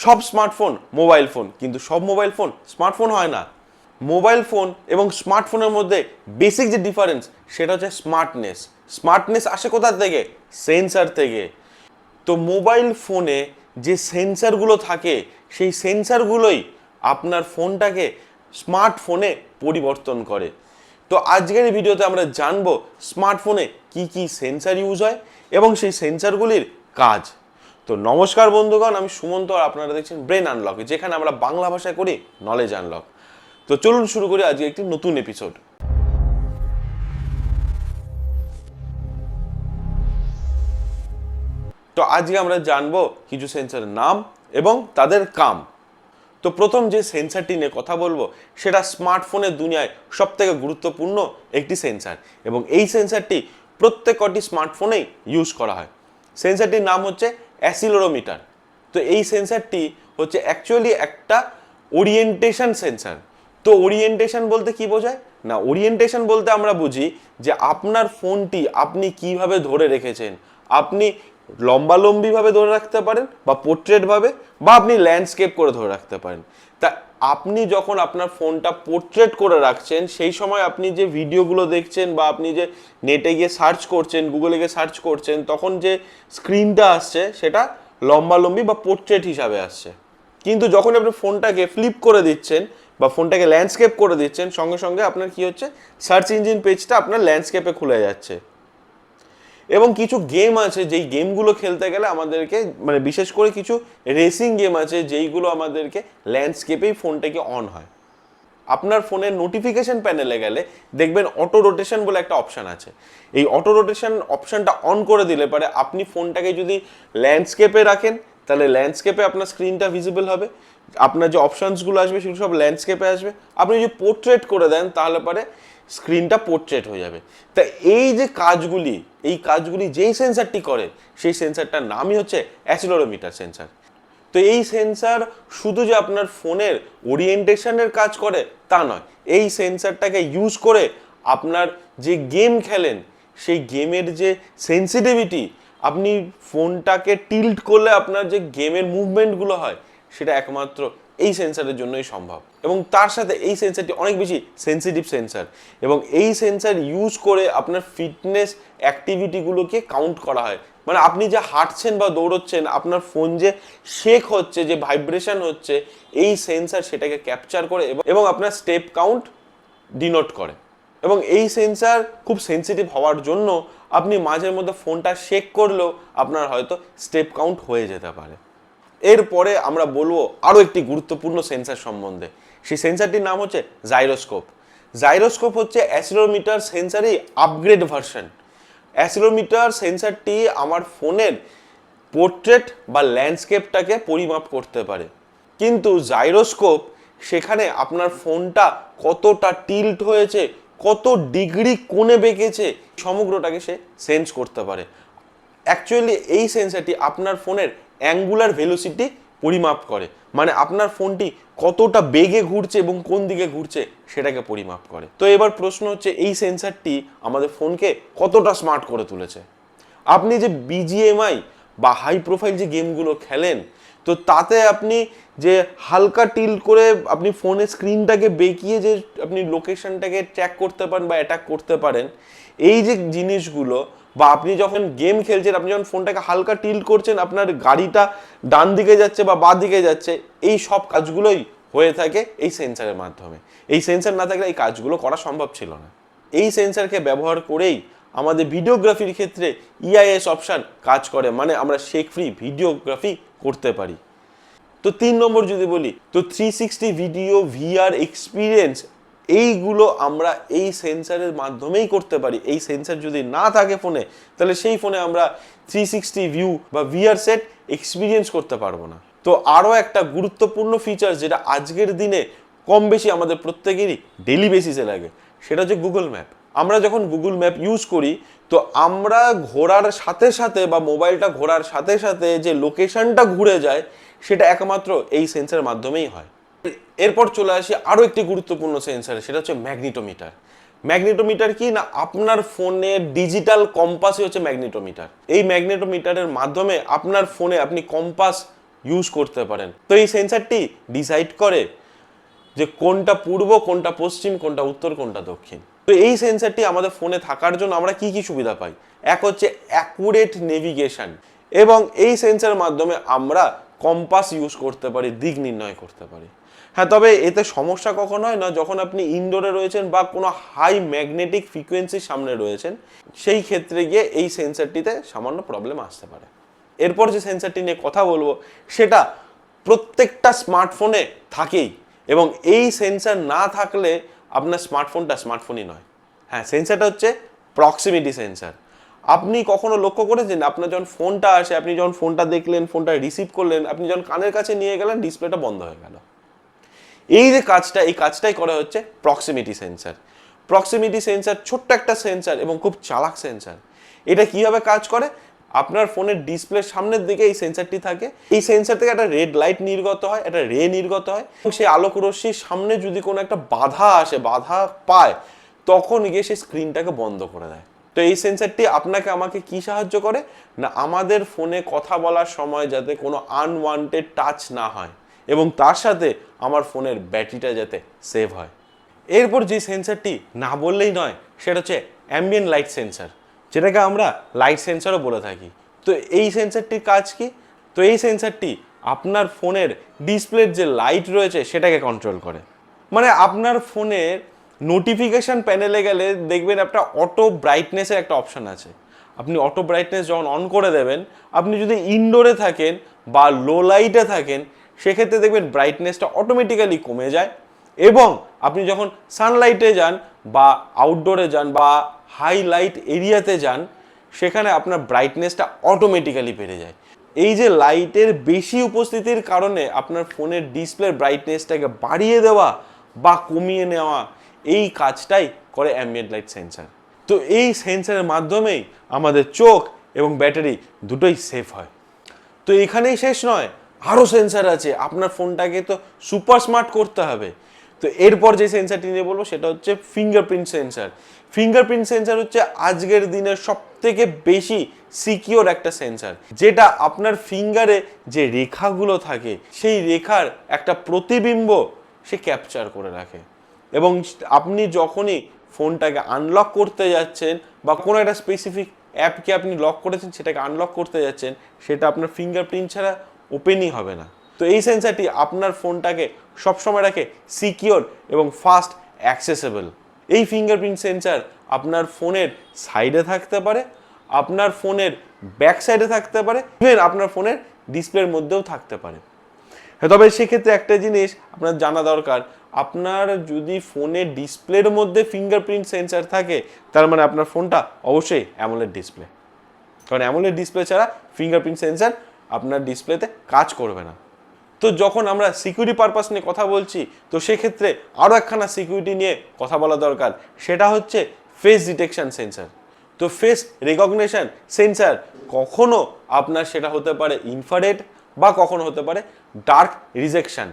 সব smartphone mobile phone, কিন্তু সব মোবাইল ফোন স্মার্টফোন হয় না। মোবাইল ফোন এবং স্মার্টফোনের মধ্যে বেসিক যে ডিফারেন্স সেটা হচ্ছে স্মার্টনেস। স্মার্টনেস আসে কোথা থেকে? সেন্সার থেকে। তো মোবাইল ফোনে যে সেন্সারগুলো থাকে সেই সেন্সারগুলোই আপনার ফোনটাকে স্মার্টফোনে পরিবর্তন করে। তো আজকের এই ভিডিওতে আমরা জানবো স্মার্টফোনে কি কি সেন্সার ইউজ হয় এবং সেই সেন্সারগুলির কাজ। তো নমস্কার বন্ধুগণ, আমি সুমন্ত আর আপনারা দেখছেন ব্রেন আনলক, যেখানে আমরা বাংলা ভাষায় করি নলেজ আনলক। তো চলুন শুরু করি আজকে একটি নতুন এপিসোড। তো আজকে আমরা জানবো কিছু সেন্সারের নাম এবং তাদের কাম। তো প্রথম যে সেন্সারটি নিয়ে কথা বলবো সেটা স্মার্টফোনের দুনিয়ায় সব থেকে গুরুত্বপূর্ণ একটি সেন্সার, এবং এই সেন্সারটি প্রত্যেকটি স্মার্টফোনেই ইউজ করা হয়। সেন্সারটির নাম হচ্ছে অ্যাসিলোরোমিটার। তো এই সেন্সারটি হচ্ছে অ্যাকচুয়ালি একটা ওরিয়েন্টেশন সেন্সার। তো ওরিয়েন্টেশন বলতে কি বোঝায়? না, ওরিয়েন্টেশন বলতে আমরা বুঝি যে আপনার ফোনটি আপনি কিভাবে ধরে রেখেছেন। আপনি লম্বালম্বিভাবে ধরে রাখতে পারেন, বা পোর্ট্রেটভাবে, বা আপনি ল্যান্ডস্কেপ করে ধরে রাখতে পারেন। তা আপনি যখন আপনার ফোনটা পোর্ট্রেট করে রাখছেন সেই সময় আপনি যে ভিডিওগুলো দেখছেন বা আপনি যে নেটে গিয়ে সার্চ করছেন, গুগলে গিয়ে সার্চ করছেন, তখন যে স্ক্রিনটা আসছে সেটা লম্বালম্বি বা পোর্ট্রেট হিসাবে আসছে। কিন্তু যখন আপনি ফোনটাকে ফ্লিপ করে দিচ্ছেন বা ফোনটাকে ল্যান্ডস্কেপ করে দিচ্ছেন, সঙ্গে সঙ্গে আপনার কি হচ্ছে, সার্চ ইঞ্জিন পেজটা আপনার ল্যান্ডস্কেপে খুলে যাচ্ছে। এবং কিছু গেম আছে যেই গেমগুলো খেলতে গেলে আমাদেরকে, মানে বিশেষ করে কিছু রেসিং গেম আছে যেইগুলো আমাদেরকে ল্যান্ডস্কেপেই ফোনটাকে অন হয়। আপনার ফোনের নোটিফিকেশন প্যানেলে গেলে দেখবেন অটো রোটেশন বলে একটা অপশান আছে। এই অটো রোটেশন অপশানটা অন করে দিলে পরে আপনি ফোনটাকে যদি ল্যান্ডস্কেপে রাখেন তাহলে ল্যান্ডস্কেপে আপনার স্ক্রিনটা ভিজিবল হবে, আপনার যে অপশানসগুলো আসবে সেগুলো সব ল্যান্ডস্কেপে আসবে। আপনি যদি পোর্ট্রেট করে দেন তাহলে পরে স্ক্রিনটা পোর্ট্রেট হয়ে যাবে। তা এই যে কাজগুলি, এই কাজগুলি যেই সেন্সারটি করে সেই সেন্সারটার নামই হচ্ছে অ্যাসিলোরোমিটার সেন্সার। তো এই সেন্সার শুধু যে আপনার ফোনের ওরিয়েন্টেশনের কাজ করে তা নয়, এই সেন্সারটাকে ইউজ করে আপনার যে গেম খেলেন সেই গেমের যে সেন্সিটিভিটি, আপনি ফোনটাকে টিল্ট করলে আপনার যে গেমের মুভমেন্টগুলো হয় সেটা একমাত্র এই সেন্সারের জন্যই সম্ভব। এবং তার সাথে এই সেন্সারটি অনেক বেশি সেন্সিটিভ সেন্সার, এবং এই সেন্সার ইউজ করে আপনার ফিটনেস অ্যাক্টিভিটিগুলোকে কাউন্ট করা হয়। মানে আপনি যে হাঁটছেন বা দৌড়চ্ছেন, আপনার ফোন যে শেক হচ্ছে, যে ভাইব্রেশন হচ্ছে, এই সেন্সার সেটাকে ক্যাপচার করে এবং আপনার স্টেপ কাউন্ট ডিনোট করে। এবং এই সেন্সার খুব সেন্সিটিভ হওয়ার জন্য আপনি মাঝের মধ্যে ফোনটা শেক করলেও আপনার হয়তো স্টেপ কাউন্ট হয়ে যেতে পারে। এরপরে আমরা বলবো আরও একটি গুরুত্বপূর্ণ সেন্সার সম্বন্ধে। সেই সেন্সারটির নাম হচ্ছে জাইরোস্কোপ। জাইরোস্কোপ হচ্ছে অ্যাসিলোমিটার সেন্সারই আপগ্রেড ভার্সন। অ্যাসিলোমিটার সেন্সারটি আমার ফোনের পোর্ট্রেট বা ল্যান্ডস্কেপটাকে পরিমাপ করতে পারে, কিন্তু জাইরোস্কোপ সেখানে আপনার ফোনটা কতটা টিল্ট হয়েছে, কত ডিগ্রি কোণে বেঁকেছে, সমগ্রটাকে সে সেন্স করতে পারে। অ্যাকচুয়ালি এই সেন্সারটি আপনার ফোনের অ্যাঙ্গুলার ভেলোসিটি পরিমাপ করে, মানে আপনার ফোনটি কতটা বেগে ঘুরছে এবং কোন দিকে ঘুরছে সেটাকে পরিমাপ করে। তো এবার প্রশ্ন হচ্ছে, এই সেন্সারটি আমাদের ফোনকে কতটা স্মার্ট করে তুলেছে। আপনি যে বিজিএমআই বা হাই প্রোফাইল যে গেমগুলো খেলেন, তো তাতে আপনি যে হালকা টিল্ট করে আপনি ফোনের স্ক্রিনটাকে বেঁকিয়ে যে আপনি লোকেশনটাকে ট্র্যাক করতে পারেন বা অ্যাটাক করতে পারেন, এই যে জিনিসগুলো, বা আপনি যখন গেম খেলছেন, আপনি যখন ফোনটাকে হালকা টিল্ট করছেন, আপনার গাড়িটা ডান দিকে যাচ্ছে বা বাঁ দিকে যাচ্ছে, এই সব কাজগুলোই হয়ে থাকে এই সেন্সারের মাধ্যমে। এই সেন্সার না থাকলে এই কাজগুলো করা সম্ভব ছিল না। এই সেন্সারকে ব্যবহার করেই আমাদের ভিডিওগ্রাফির ক্ষেত্রে ইআইএস অপশান কাজ করে, মানে আমরা শেক ফ্রি ভিডিওগ্রাফি করতে পারি। তো 3 নম্বর যদি বলি, তো 360 ভিডিও ভিআর এক্সপিরিয়েন্স, এইগুলো আমরা এই সেন্সারের মাধ্যমেই করতে পারি। এই সেন্সার যদি না থাকে ফোনে, তাহলে সেই ফোনে আমরা 360 ভিউ বা ভিআর সেট এক্সপিরিয়েন্স করতে পারবো না। তো আরও একটা গুরুত্বপূর্ণ ফিচার যেটা আজকের দিনে কম বেশি আমাদের প্রত্যেকেরই ডেইলি বেসিসে লাগে, সেটা হচ্ছে গুগল ম্যাপ। আমরা যখন গুগল ম্যাপ ইউজ করি, তো আমরা ঘোরার সাথে সাথে বা মোবাইলটা ঘোরার সাথে সাথে যে লোকেশনটা ঘুরে যায় সেটা একমাত্র এই সেন্সারের মাধ্যমেই হয়। এরপর চলে আসি আরও একটি গুরুত্বপূর্ণ সেন্সার, সেটা হচ্ছে ম্যাগনেটোমিটার। ম্যাগনেটোমিটার কি না, আপনার ফোনের ডিজিটাল কম্পাসই হচ্ছে ম্যাগনেটোমিটার। এই ম্যাগনেটোমিটারের মাধ্যমে আপনার ফোনে আপনি কম্পাস ইউজ করতে পারেন। তো এই সেন্সারটি ডিসাইড করে যে কোনটা পূর্ব, কোনটা পশ্চিম, কোনটা উত্তর, কোনটা দক্ষিণ। তো এই সেন্সারটি আমাদের ফোনে থাকার জন্য আমরা কি কি সুবিধা পাই? এক হচ্ছে অ্যাকুরেট নেভিগেশন, এবং এই সেন্সারের মাধ্যমে আমরা কম্পাস ইউজ করতে পারি, দিক নির্ণয় করতে পারি। হ্যাঁ, তবে এতে সমস্যা কখন হয় না, যখন আপনি ইনডোরে রয়েছেন বা কোনো হাই ম্যাগনেটিক ফ্রিকোয়েন্সির সামনে রয়েছেন, সেই ক্ষেত্রে গিয়ে এই সেন্সারটিতে সামান্য প্রবলেম আসতে পারে। এরপর যে সেন্সারটি নিয়ে কথা বলবো সেটা প্রত্যেকটা স্মার্টফোনে থাকেই, এবং এই সেন্সার না থাকলে আপনার স্মার্টফোনটা স্মার্টফোনই নয়। হ্যাঁ, সেন্সারটা হচ্ছে প্রক্সিমিটি সেন্সার। আপনি কখনো লক্ষ্য করেছেন আপনার যখন ফোনটা আসে, আপনি যখন ফোনটা দেখলেন, ফোনটা রিসিভ করলেন, আপনি যখন কানের কাছে নিয়ে গেলেন, ডিসপ্লেটা বন্ধ হয়ে গেল। এই যে কাজটা, এই কাজটাই করা হচ্ছে প্রক্সিমিটি সেন্সার। প্রক্সিমিটি সেন্সার ছোট্ট একটা সেন্সার এবং খুব চালাক সেন্সার। এটা কিভাবে কাজ করে? আপনার ফোনের ডিসপ্লের সামনের দিকে এই সেন্সারটি থাকে। এই সেন্সার থেকে একটা রেড লাইট নির্গত হয়, একটা রে নির্গত হয়, এবং সেই আলোক রশ্মির সামনে যদি কোনো একটা বাধা আসে, বাধা পায়, তখন গিয়ে সেই স্ক্রিনটাকে বন্ধ করে দেয়। তো এই সেন্সারটি আপনাকে আমাকে কি সাহায্য করে না, আমাদের ফোনে কথা বলার সময় যাতে কোনো আনওয়ান্টেড টাচ না হয়, এবং তার সাথে আমার ফোনের ব্যাটারিটা যাতে সেভ হয়। এরপর যে সেন্সারটি না বললেই নয় সেটা হচ্ছে অ্যাম্বিয়েন্ট লাইট সেন্সার, যেটাকে আমরা লাইট সেন্সারও বলে থাকি। তো এই সেন্সারটির কাজ কি? তো এই সেন্সারটি আপনার ফোনের ডিসপ্লের যে লাইট রয়েছে সেটাকে কন্ট্রোল করে। মানে আপনার ফোনের নোটিফিকেশন প্যানেলে গেলে দেখবেন একটা অটো ব্রাইটনেসের একটা অপশান আছে। আপনি অটো ব্রাইটনেস যখন অন করে দেবেন, আপনি যদি ইনডোরে থাকেন বা লো লাইটে থাকেন, সেক্ষেত্রে দেখবেন ব্রাইটনেসটা অটোমেটিক্যালি কমে যায়, এবং আপনি যখন সানলাইটে যান বা আউটডোরে যান বা হাই লাইট এরিয়াতে যান, সেখানে আপনার ব্রাইটনেসটা অটোমেটিক্যালি বেড়ে যায়। এই যে লাইটের বেশি উপস্থিতির কারণে আপনার ফোনের ডিসপ্লের ব্রাইটনেসটাকে বাড়িয়ে দেওয়া বা কমিয়ে নেওয়া, এই কাজটাই করে অ্যাম্বিয়েন্ট লাইট সেন্সার। তো এই সেন্সারের মাধ্যমেই আমাদের চোখ এবং ব্যাটারি দুটোই সেফ হয়। তো এখানেই শেষ নয়, আরও সেন্সার আছে। আপনার ফোনটাকে তো সুপার স্মার্ট করতে হবে। তো এরপর যে সেন্সারটি নিয়ে বলবো সেটা হচ্ছে ফিঙ্গারপ্রিন্ট সেন্সার। ফিঙ্গারপ্রিন্ট সেন্সার হচ্ছে আজকের দিনের সব থেকে বেশি সিকিওর একটা সেন্সার, যেটা আপনার ফিঙ্গারে যে রেখাগুলো থাকে সেই রেখার একটা প্রতিবিম্ব সে ক্যাপচার করে রাখে, এবং আপনি যখনই ফোনটাকে আনলক করতে যাচ্ছেন বা কোনো একটা স্পেসিফিক অ্যাপকে আপনি লক করেছেন সেটাকে আনলক করতে যাচ্ছেন, সেটা আপনার ফিঙ্গারপ্রিন্ট ছাড়া ওপেনই হবে না। তো এই সেন্সারটি আপনার ফোনটাকে সবসময় রাখে সিকিওর এবং ফাস্ট অ্যাক্সেসেবল। এই ফিঙ্গারপ্রিন্ট সেন্সার আপনার ফোনের সাইডে থাকতে পারে, আপনার ফোনের ব্যাক সাইডে থাকতে পারে, ইভেন আপনার ফোনের ডিসপ্লের মধ্যেও থাকতে পারে। তবে সেক্ষেত্রে একটা জিনিস আপনার জানা দরকার, আপনার যদি ফোনের ডিসপ্লের মধ্যে ফিঙ্গারপ্রিন্ট সেন্সার থাকে, তার মানে আপনার ফোনটা অবশ্যই অ্যামোলেড ডিসপ্লে, কারণ অ্যামোলেড ডিসপ্লে ছাড়া ফিঙ্গারপ্রিন্ট সেন্সার আপনার ডিসপ্লেতে কাজ করবে না। তো যখন আমরা সিকিউরিটি পারপাস নিয়ে কথা বলছি, তো সেক্ষেত্রে আরও একখানা সিকিউরিটি নিয়ে কথা বলা দরকার, সেটা হচ্ছে ফেস ডিটেকশন সেন্সার। তো ফেস রেকগনিশন সেন্সার কখনো আপনার সেটা হতে পারে ইনফ্রারেড বা কখনো হতে পারে ডার্ক রিজেকশন।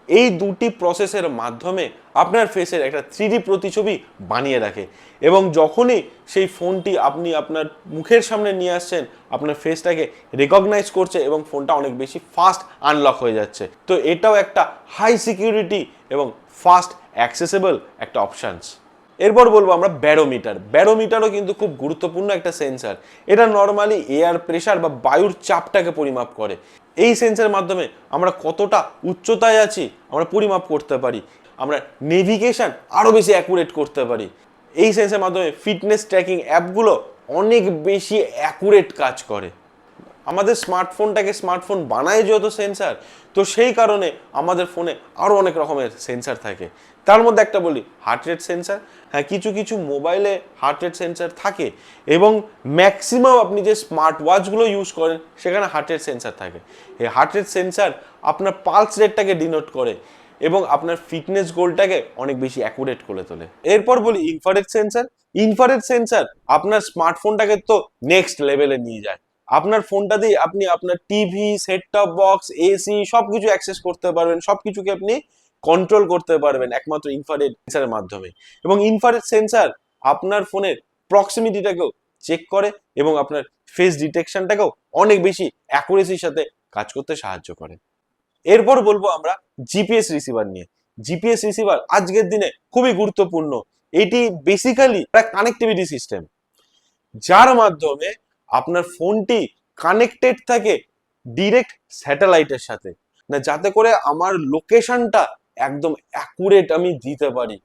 এই দুটি প্রসেসের মাধ্যমে আপনার ফেসের একটা 3D প্রতিছবি বানিয়ে রাখে, এবং যখনই সেই ফোনটি আপনি আপনার মুখের সামনে নিয়ে আসছেন, আপনার ফেসটাকে রেকগনাইজ করছে এবং ফোনটা অনেক বেশি ফাস্ট আনলক হয়ে যাচ্ছে। তো এটাও একটা হাই সিকিউরিটি এবং ফাস্ট অ্যাক্সেসেবল একটা অপশানস। এরপর বলবো আমরা ব্যারোমিটার। ব্যারোমিটারও কিন্তু খুব গুরুত্বপূর্ণ একটা সেন্সার। এটা নর্মালি এয়ার প্রেশার বা বায়ুর চাপটাকে পরিমাপ করে। এই সেন্সারের মাধ্যমে আমরা কতটা উচ্চতায় আছি আমরা পরিমাপ করতে পারি, আমরা নেভিগেশন আরও বেশি অ্যাকুরেট করতে পারি। এই সেন্সারের মাধ্যমে ফিটনেস ট্র্যাকিং অ্যাপগুলো অনেক বেশি অ্যাকুরেট কাজ করে। আমাদের স্মার্টফোনটাকে স্মার্টফোন বানায় যেহেতু সেন্সার, তো সেই কারণে আমাদের ফোনে আরও অনেক রকমের সেন্সার থাকে। তার মধ্যে একটা বলি হার্ট রেট সেন্সার। হ্যাঁ, কিছু কিছু মোবাইলে হার্ট রেট সেন্সার থাকে, এবং ম্যাক্সিমাম আপনি যে স্মার্ট ওয়াচগুলো ইউজ করেন সেখানে হার্ট রেট সেন্সার থাকে। এই হার্ট রেট সেন্সার আপনার পালস রেটটাকে ডিনোট করে এবং আপনার ফিটনেস গোলটাকে অনেক বেশি অ্যাকুরেট করে তোলে। এরপর বলি ইনফ্রারেড সেন্সার। ইনফ্রারেড সেন্সার আপনার স্মার্টফোনটাকে তো নেক্সট লেভেলে নিয়ে যায়। আপনার ফোনটা দিয়ে আপনি আপনার TV, set top box, AC সবকিছু অ্যাক্সেস করতে পারবেন, সবকিছুকে আপনি কন্ট্রোল করতে পারবেন একমাত্র ইনফ্রারেড সেন্সারের মাধ্যমে। এবং ইনফ্রারেড সেন্সার আপনার ফোনের প্রক্সিমিটিটাকেও চেক করে এবং আপনার ফেস ডিটেকশনটাকেও অনেক বেশি অ্যাকুরেসির সাথে কাজ করতে সাহায্য করে। এরপর বলবো আমরা জিপিএস রিসিভার নিয়ে। জিপিএস রিসিভার আজকের দিনে খুবই গুরুত্বপূর্ণ। এটি বেসিক্যালি একটা কানেক্টিভিটি সিস্টেম, যার মাধ্যমে আপনার ফোনটি কানেক্টেড থাকে ডিরেক্ট স্যাটেলাইটের সাথে, না যাতে করে আমার লোকেশনটা একদম অ্যাকুরেট আমি দিতে পারি,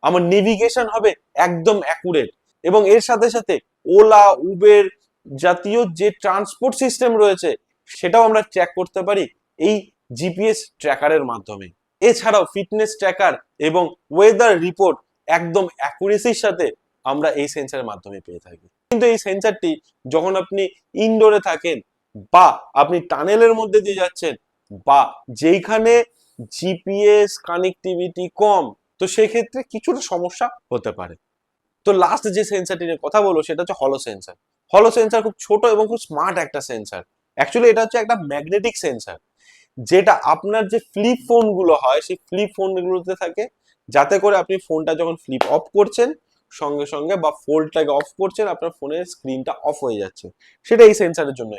আমার নেভিগেশন হবে একদম অ্যাকুরেট। এবং এর সাথে সাথে ওলা, উবের জাতীয় যে ট্রান্সপোর্ট সিস্টেম রয়েছে সেটাও আমরা ট্র্যাক করতে পারি এই জিপিএস ট্র্যাকারের মাধ্যমে। এছাড়াও ফিটনেস ট্র্যাকার এবং ওয়েদার রিপোর্ট একদম অ্যাকুরেসির সাথে আমরা এই সেন্সারের মাধ্যমে পেয়ে থাকি। কিন্তু এই সেন্সারটি যখন আপনি ইনডোরে থাকেন, বা আপনি টানেলের মধ্যে দিয়ে যাচ্ছেন, বা যেইখানে জিপিএস কানেক্টিভিটি কম, তো সেই ক্ষেত্রে কিছুটা সমস্যা হতে পারে। তো লাস্ট যে সেন্সারটি নিয়ে কথা বলবো সেটা হচ্ছে হলো সেন্সার। হলো সেন্সার খুব ছোট এবং খুব স্মার্ট একটা সেন্সার। অ্যাকচুয়ালি এটা হচ্ছে একটা ম্যাগনেটিক সেন্সার, যেটা আপনার যে ফ্লিপ ফোন গুলো হয় সেই ফ্লিপ ফোন গুলোতে থাকে, যাতে করে আপনি ফোনটা যখন ফ্লিপ অফ করছেন সঙ্গে সঙ্গে, বা ফোল্ডটাকে অফ করছেন, আপনার ফোনের স্ক্রিনটা অফ হয়ে যাচ্ছে, সেটা এই সেন্সারের জন্য।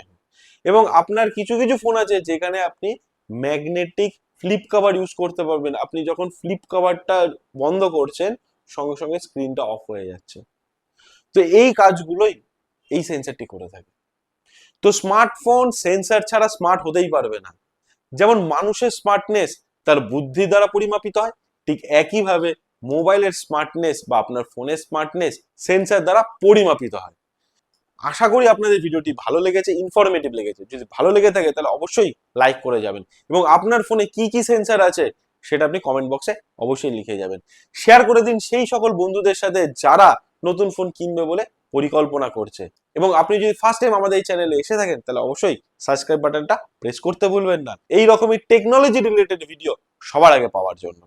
এবং আপনার কিছু কিছু ফোন আছে যেখানে আপনি ম্যাগনেটিক ফ্লিপ কভার ইউজ করতে পারবেন, আপনি যখন ফ্লিপ কভারটা বন্ধ করছেন সঙ্গে সঙ্গে স্ক্রিনটা অফ হয়ে যাচ্ছে। তো এই কাজগুলোই এই সেন্সারটি করে থাকে। তো স্মার্টফোন সেন্সার ছাড়া স্মার্ট হতেই পারবে না। যেমন মানুষের স্মার্টনেস তার বুদ্ধি দ্বারা পরিমাপিত হয়, ঠিক একইভাবে মোবাইলের স্মার্টনেস বা আপনার ফোনের স্মার্টনেস সেন্সার দ্বারা পরিমাপিত হয়। আশা করি আপনাদের ভিডিওটি ভালো লেগেছে, ইনফরমেটিভ লেগেছে। যদি ভালো লেগে থাকে তাহলে অবশ্যই লাইক করে যাবেন, এবং আপনার ফোনে কি কি সেন্সার আছে সেটা আপনি কমেন্ট বক্সে অবশ্যই লিখে যাবেন। শেয়ার করে দিন সেই সকল বন্ধুদের সাথে যারা নতুন ফোন কিনবে বলে পরিকল্পনা করছে। এবং আপনি যদি ফার্স্ট টাইম আমাদের এই চ্যানেলে এসে থাকেন তাহলে অবশ্যই সাবস্ক্রাইব বাটনটা প্রেস করতে ভুলবেন না, এই রকমই টেকনোলজি রিলেটেড ভিডিও সবার আগে পাওয়ার জন্য।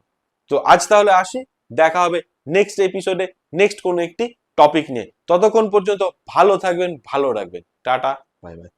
তো আজ তাহলে আসি, দেখা হবে নেক্সট এপিসোডে নেক্সট কোনো একটি টপিক নিয়ে। ততক্ষণ পর্যন্ত ভালো থাকবেন, ভালো রাখবেন। Tata, bye bye.